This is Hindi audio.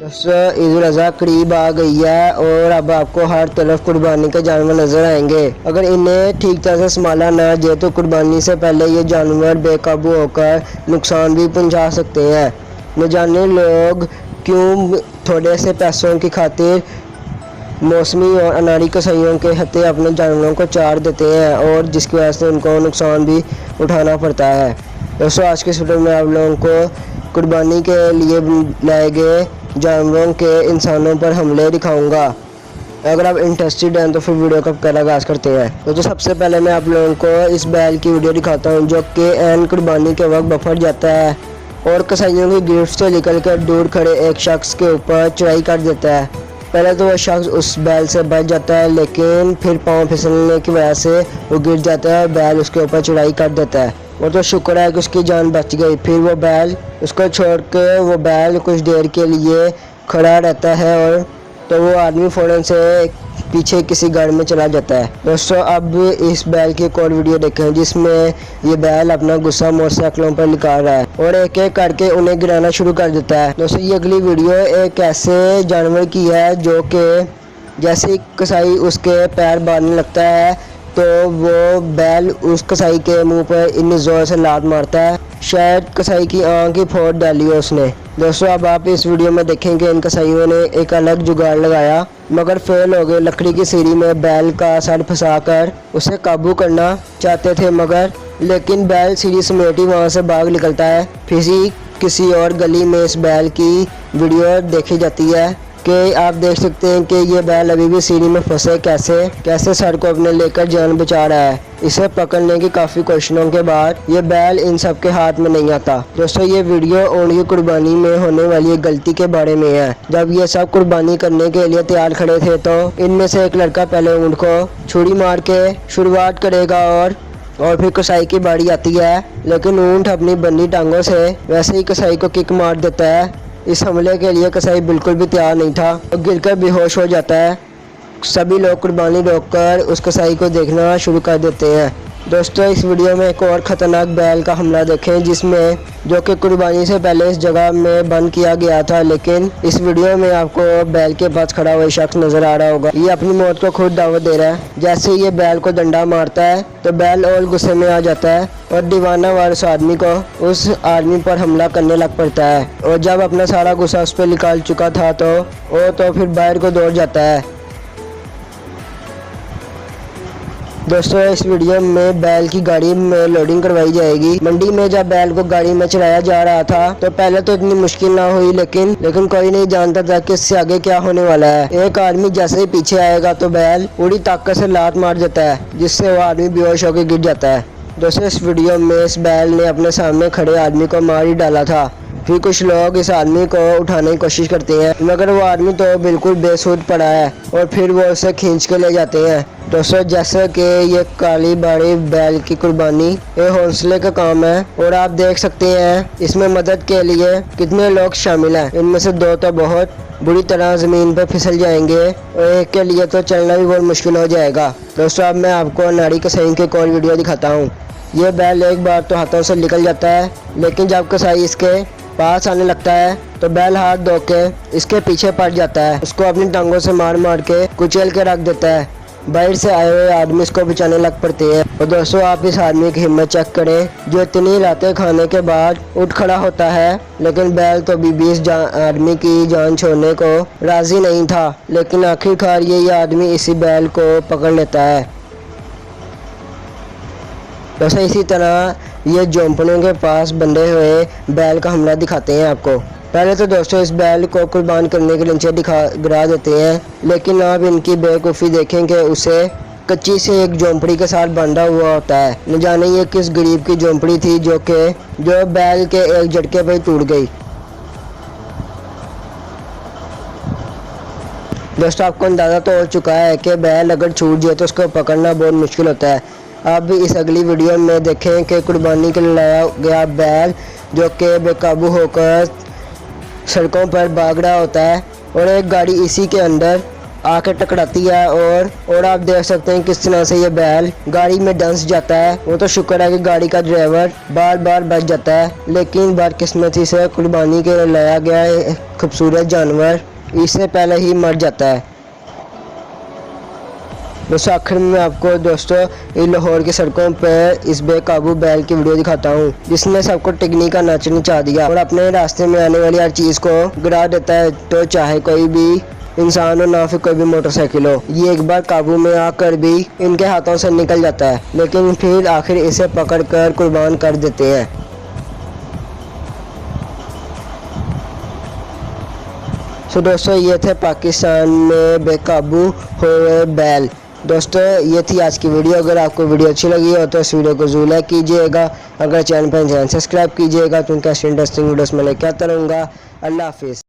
दोस्तों ईद उल अज़हा करीब आ गई है और अब आपको हर तरफ कुर्बानी के जानवर नजर आएंगे। अगर इन्हें ठीक तरह से संभाला ना जाए तो कुर्बानी से पहले ये जानवर बेकाबू होकर नुकसान भी पहुंचा सकते हैं। न जाने लोग क्यों थोड़े से पैसों की खातिर मौसमी और अनाड़ी कसाईयों के हत्थे अपने जानवरों को चार देते हैं और जिसकी वजह से उनको नुकसान भी उठाना पड़ता है। दोस्तों आज के इस वीडियो में आप लोगों को कुर्बानी के लिए लाए गए जानवरों के इंसानों पर हमले दिखाऊंगा। अगर आप इंटरेस्टेड हैं तो फिर वीडियो का आगाज़ करते हैं। तो सबसे पहले मैं आप लोगों को इस बैल की वीडियो दिखाता हूं जो कि एन कुर्बानी के वक्त बफर जाता है और कसाईयों की गिरफ्त से निकलकर दूर खड़े एक शख्स के ऊपर चढ़ाई कर देता है। पहले तो वह शख्स उस बैल से बच जाता है, लेकिन फिर पाँव फिसलने की वजह से वो गिर जाता है और बैल उसके ऊपर चढ़ाई कर देता है। वो तो शुक्र है कि उसकी जान बच गई। फिर वो बैल उसको छोड़ के वो बैल कुछ देर के लिए खड़ा रहता है और तो वो आदमी फ़ौरन से पीछे किसी घर में चला जाता है। दोस्तों अब इस बैल की एक और वीडियो देखें जिसमें ये बैल अपना गुस्सा मोटरसाइकिलों पर निकाल रहा है और एक एक करके उन्हें गिराना शुरू कर देता है। दोस्तों ये अगली वीडियो एक ऐसे जानवर की है जो कि जैसे ही कसाई उसके पैर बांधने लगता है तो वो बैल उस कसाई के मुंह पर इतनी ज़ोर से लात मारता है, शायद कसाई की आंख ही फोड़ डाली हो उसने। दोस्तों अब आप इस वीडियो में देखेंगे इन कसाईयों ने एक अलग जुगाड़ लगाया मगर फेल हो गए। लकड़ी की सीढ़ी में बैल का सर फंसाकर उसे काबू करना चाहते थे लेकिन बैल सीढ़ी समेटी वहां से भाग निकलता है। फिर किसी और गली में इस बैल की वीडियो देखी जाती है कि आप देख सकते हैं कि ये बैल अभी भी सीढ़ी में फंसे कैसे सर को अपने लेकर जान बचा रहा है। इसे पकड़ने की काफ़ी कोशिशों के बाद ये बैल इन सब के हाथ में नहीं आता। दोस्तों ये वीडियो ऊँट की कुर्बानी में होने वाली एक गलती के बारे में है। जब ये सब कुर्बानी करने के लिए तैयार खड़े थे तो इनमें से एक लड़का पहले ऊँट को छुरी मार के शुरुआत करेगा और फिर कसाई की बारी आती है, लेकिन ऊँट अपनी बंदी टांगों से वैसे ही कसाई को किक मार देता है। इस हमले के लिए कसाई बिल्कुल भी तैयार नहीं था और गिरकर बेहोश हो जाता है। सभी लोग कुर्बानी रोककर उस कसाई को देखना शुरू कर देते हैं। दोस्तों इस वीडियो में एक और ख़तरनाक बैल का हमला देखें जिसमें जो कि कुर्बानी से पहले इस जगह में बंद किया गया था, लेकिन इस वीडियो में आपको बैल के पास खड़ा हुआ शख्स नज़र आ रहा होगा। ये अपनी मौत को खुद दावत दे रहा है। जैसे ये बैल को डंडा मारता है तो बैल और गुस्से में आ जाता है और दीवाना वारस आदमी को उस आदमी पर हमला करने लग पड़ता है और जब अपना सारा गुस्सा उस पर निकाल चुका था तो फिर बाहर को दौड़ जाता है। दोस्तों इस वीडियो में बैल की गाड़ी में लोडिंग करवाई जाएगी। मंडी में जब बैल को गाड़ी में चलाया जा रहा था तो पहले तो इतनी मुश्किल ना हुई, लेकिन कोई नहीं जानता था कि इससे आगे क्या होने वाला है। एक आदमी जैसे ही पीछे आएगा तो बैल पूरी ताकत से लात मार देता है जिससे वो आदमी बेहोश होकर गिर जाता है। दोस्तों इस वीडियो में इस बैल ने अपने सामने खड़े आदमी को मार ही डाला था। फिर कुछ लोग इस आदमी को उठाने की कोशिश करते हैं मगर वो आदमी तो बिल्कुल बेसुध पड़ा है और फिर वो उसे खींच के ले जाते हैं। दोस्तों जैसे कि ये काली बाड़ी बैल की कुर्बानी ये हौसले का काम है और आप देख सकते हैं इसमें मदद के लिए कितने लोग शामिल हैं। इनमें से दो तो बहुत बुरी तरह ज़मीन पर फिसल जाएंगे और एक के लिए तो चलना भी बहुत मुश्किल हो जाएगा। दोस्तों अब मैं आपको अनाड़ी कसाई की एक और वीडियो दिखाता हूँ। ये बैल एक बार तो हाथों से निकल जाता है, लेकिन जब कसाई इसके पास आने लगता है तो बैल हाथ धो के इसके पीछे पड़ जाता है, उसको अपनी टांगों से मार के कुचल के रख देता है। बाहर से आए हुए आदमी इसको बचाने लग पड़ते हैं। और दोस्तों आप इस आदमी की हिम्मत चेक करें जो इतनी रातें खाने के बाद उठ खड़ा होता है, लेकिन बैल तो भी इस आदमी की जान छोड़ने को राजी नहीं था, लेकिन आखिरकार ये आदमी इसी बैल को पकड़ लेता है। दोस्तों इसी तरह ये झोंपड़ों के पास बंधे हुए बैल का हमला दिखाते हैं आपको। पहले तो दोस्तों इस बैल को कुर्बान करने के नीचे गिरा देते हैं, लेकिन आप इनकी बेवकूफ़ी देखें कि उसे कच्ची से एक झोंपड़ी के साथ बांधा हुआ होता है। न जाने ये किस गरीब की झोंपड़ी थी जो बैल के एक झटके पर टूट गई। दोस्तों आपको अंदाज़ा तो हो चुका है कि बैल अगर छूट जाए तो उसको पकड़ना बहुत मुश्किल होता है। अब इस अगली वीडियो में देखें कि कुर्बानी के लिए लाया गया बैल जो कि बेकाबू होकर सड़कों पर भाग रहा होता है और एक गाड़ी इसी के अंदर आके टकराती है और आप देख सकते हैं किस तरह से ये बैल गाड़ी में डंस जाता है। वो तो शुक्र है कि गाड़ी का ड्राइवर बार बार बच जाता है, लेकिन बदकिस्मती से कुर्बानी के लिए लाया गया खूबसूरत जानवर इससे पहले ही मर जाता है। दोस्तों आखिर में आपको दोस्तों लाहौर की सड़कों पर इस बेकाबू बैल की वीडियो दिखाता हूँ जिसने सबको टिकनी का नाच नचा दिया और अपने रास्ते में आने वाली हर चीज़ को गिरा देता है, तो चाहे कोई भी इंसान हो ना फिर कोई भी मोटरसाइकिल हो। ये एक बार काबू में आकर भी इनके हाथों से निकल जाता है, लेकिन फिर आखिर इसे पकड़कर कुर्बान कर देते हैं। तो दोस्तों ये थे पाकिस्तान में बेकाबू हुए बैल। दोस्तों ये थी आज की वीडियो। अगर आपको वीडियो अच्छी लगी हो तो इस वीडियो को जरूर लाइक कीजिएगा। अगर चैनल पर सब्सक्राइब कीजिएगा, तो उनका इंटरेस्टिंग वीडियोस में लेकर आता रहूँगा। अल्लाह हाफिज़।